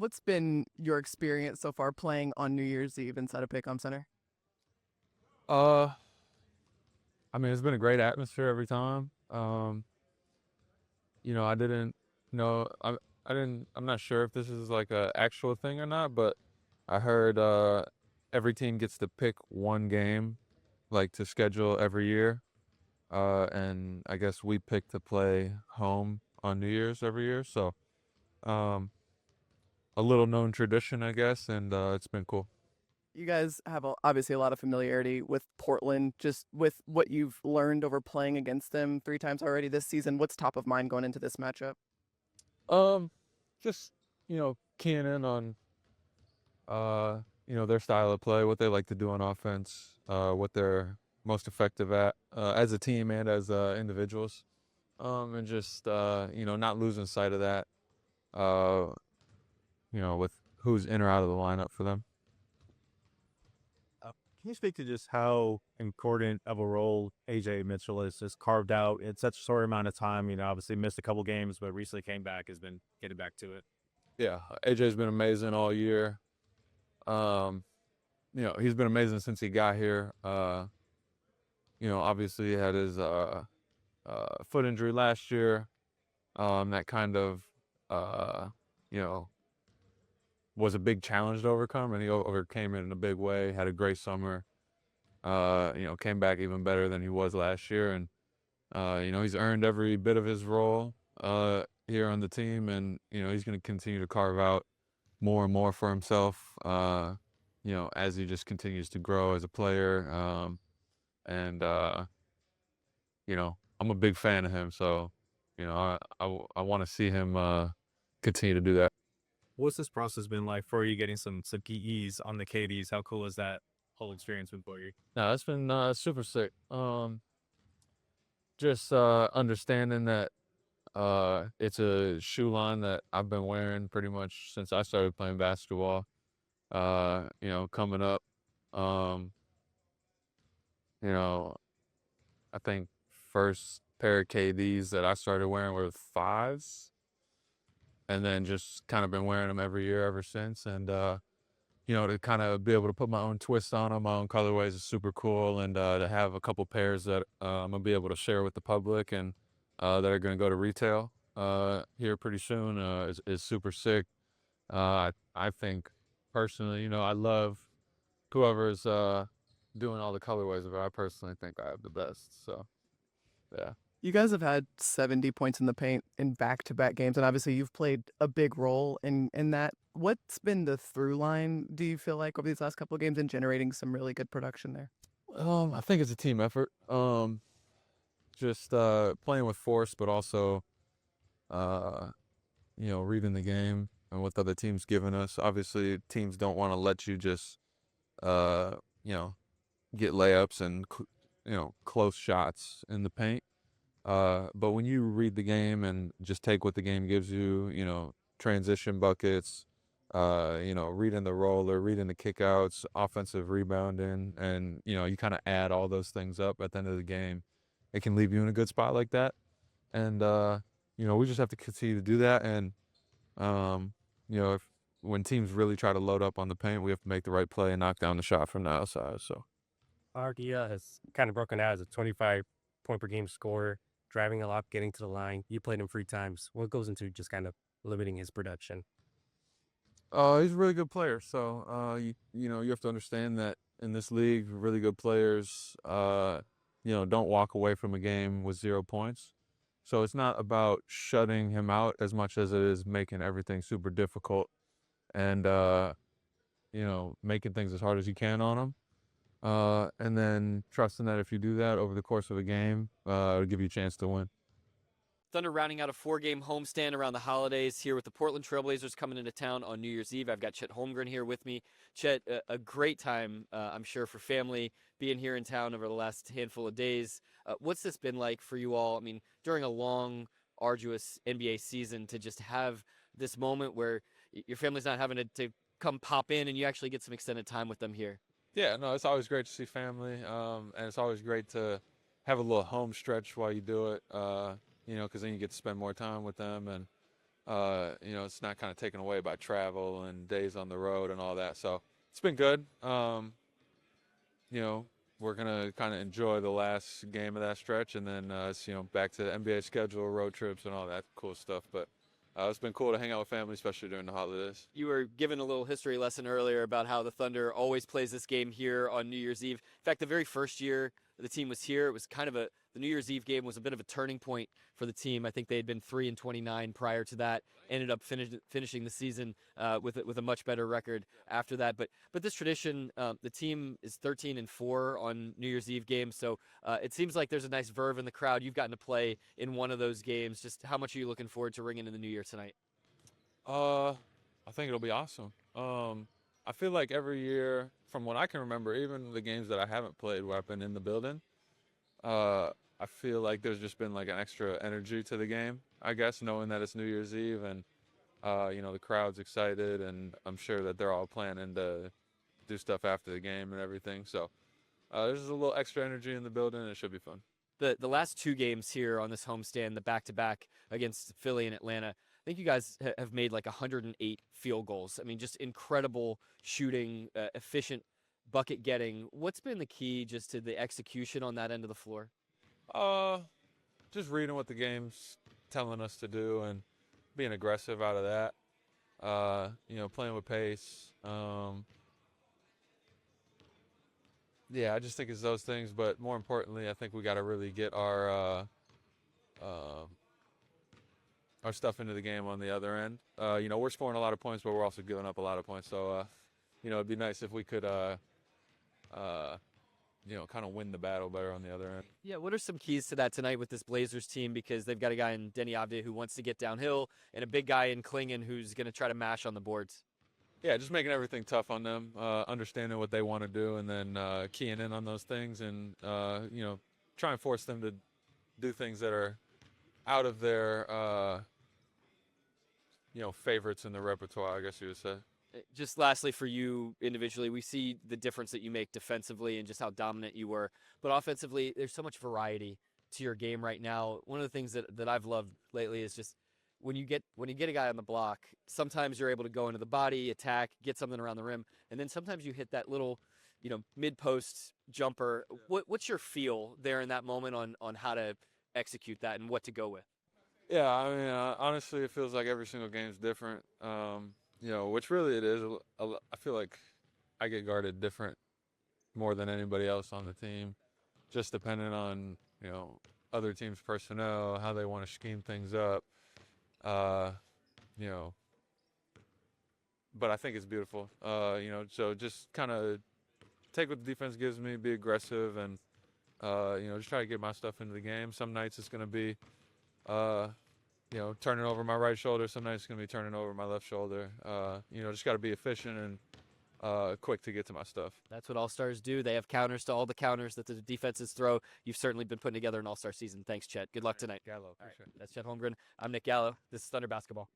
what's been your experience so far playing on New Year's Eve inside of Paycom Center? Uh, I mean, it's been a great atmosphere every time. I didn't know. I'm not sure if this is like a actual thing or not, but I heard every team gets to pick one game, like to schedule every year. And I guess we picked to play home on New Year's every year. So, um, a little known tradition, I guess, and it's been cool. You guys have obviously a lot of familiarity with Portland, just with what you've learned over playing against them 3 times already this season. What's top of mind going into this matchup? Um, just keying in on uh, their style of play, what they like to do on offense, what they're most effective at as a team and as individuals, and just not losing sight of that. Uh, with who's in or out of the lineup for them. Can you speak to just how important of a role AJ Mitchell has just carved out in such a short amount of time? Obviously missed a couple games, but recently came back, has been getting back to it. Yeah, AJ's been amazing all year. Um, he's been amazing since he got here. Obviously he had his foot injury last year. That kind of you know was a big challenge to overcome, and he overcame it in a big way. Had a great summer. Came back even better than he was last year, and he's earned every bit of his role here on the team, and he's going to continue to carve out more and more for himself. As he just continues to grow as a player, and I'm a big fan of him, so I want to see him continue to do that. What's this process been like for you getting some PEs on the KDs? How cool has that whole experience been for you? No, it's been super sick. Just understanding that it's a shoe line that I've been wearing pretty much since I started playing basketball. Coming up, um, you know, I think first pair of KDs that I started wearing were fives, and then just kind of been wearing them every year ever since. And to kind of be able to put my own twist on them, my own colorways is super cool. And to have a couple pairs that I'm gonna be able to share with the public and that are gonna go to retail here pretty soon is super sick. I think personally, I love whoever's doing all the colorways of it. I personally think I have the best. So yeah. You guys have had 70 points in the paint in back-to-back games, and obviously you've played a big role in that. What's been the through line, do you feel like, over these last couple of games in generating some really good production there? I think it's a team effort. Just playing with force, but also uh, reading the game and what the other team's giving us. Obviously, teams don't want to let you just uh, you know get layups and close shots in the paint. But when you read the game and just take what the game gives you, transition buckets, reading the roller, reading the kickouts, offensive rebounding, and you kind of add all those things up at the end of the game, it can leave you in a good spot like that. And we just have to continue to do that. And if when teams really try to load up on the paint, we have to make the right play and knock down the shot from the outside. So. Ardia has kind of broken out as a 25 point per game scorer, driving a lot, getting to the line. You played him 3 times. What goes into just kind of limiting his production? He's a really good player. So, you have to understand that in this league, really good players, don't walk away from a game with 0 points. So it's not about shutting him out as much as it is making everything super difficult and, making things as hard as you can on him. And then trusting that if you do that over the course of a game, it'll give you a chance to win. Thunder rounding out a 4-game homestand around the holidays here with the Portland Trailblazers coming into town on New Year's Eve. I've got Chet Holmgren here with me. Chet, a great time, I'm sure, for family being here in town over the last handful of days. What's this been like for you all? I mean, during a long, arduous NBA season to just have this moment where your family's not having to come pop in and you actually get some extended time with them here. Yeah, no, it's always great to see family, and it's always great to have a little home stretch while you do it, because then you get to spend more time with them. And, it's not kind of taken away by travel and days on the road and all that. So it's been good. We're going to kind of enjoy the last game of that stretch, and then it's, back to the NBA schedule, road trips, and all that cool stuff. But it's been cool to hang out with family, especially during the holidays. You were given a little history lesson earlier about how the Thunder always plays this game here on New Year's Eve. In fact, the very first year the team was here, it was kind of the New Year's Eve game was a bit of a turning point for the team. I think they had been 3-29 prior to that, ended up finishing the season with a much better record after that. But this tradition, the team is 13-4 on New Year's Eve games, so it seems like there's a nice verve in the crowd. You've gotten to play in one of those games. Just how much are you looking forward to ringing in the New Year tonight? I think it'll be awesome. I feel like every year, from what I can remember, even the games that I haven't played where I've been in the building, I feel like there's just been like an extra energy to the game, I guess, knowing that it's New Year's Eve and, the crowd's excited, and I'm sure that they're all planning to do stuff after the game and everything. So there's a little extra energy in the building, and it should be fun. The last two games here on this homestand, the back-to-back against Philly and Atlanta, I think you guys have made like 108 field goals. I mean, just incredible shooting, efficient bucket getting. What's been the key just to the execution on that end of the floor? Just reading what the game's telling us to do and being aggressive out of that. Playing with pace. Yeah, I just think it's those things, but more importantly, I think we got to really get our stuff into the game on the other end. We're scoring a lot of points, but we're also giving up a lot of points. So, it'd be nice if we could, kind of win the battle better on the other end. Yeah, what are some keys to that tonight with this Blazers team? Because they've got a guy in Denny Avdia who wants to get downhill and a big guy in Klingon who's going to try to mash on the boards. Yeah, just making everything tough on them, understanding what they want to do, and then keying in on those things and, try and force them to do things that are out of their, favorites in the repertoire, I guess you would say. Just lastly for you individually, we see the difference that you make defensively and just how dominant you were. But offensively, there's so much variety to your game right now. One of the things that I've loved lately is just when you get a guy on the block, sometimes you're able to go into the body, attack, get something around the rim, and then sometimes you hit that little, mid-post jumper. What's your feel there in that moment on how to execute that and what to go with? Yeah, I mean, honestly, it feels like every single game's different. Which really it is. I feel like I get guarded different more than anybody else on the team, just depending on, other teams' personnel, how they want to scheme things up. But I think it's beautiful. So just kind of take what the defense gives me, be aggressive, and, just try to get my stuff into the game. Some nights it's going to be, turning over my right shoulder. Some nights it's going to be turning over my left shoulder. Just got to be efficient and quick to get to my stuff. That's what All-Stars do. They have counters to all the counters that the defenses throw. You've certainly been putting together an All-Star season. Thanks, Chet. Good luck tonight. Gallo, All right, appreciate it. that's Chet Holmgren. I'm Nick Gallo. This is Thunder Basketball.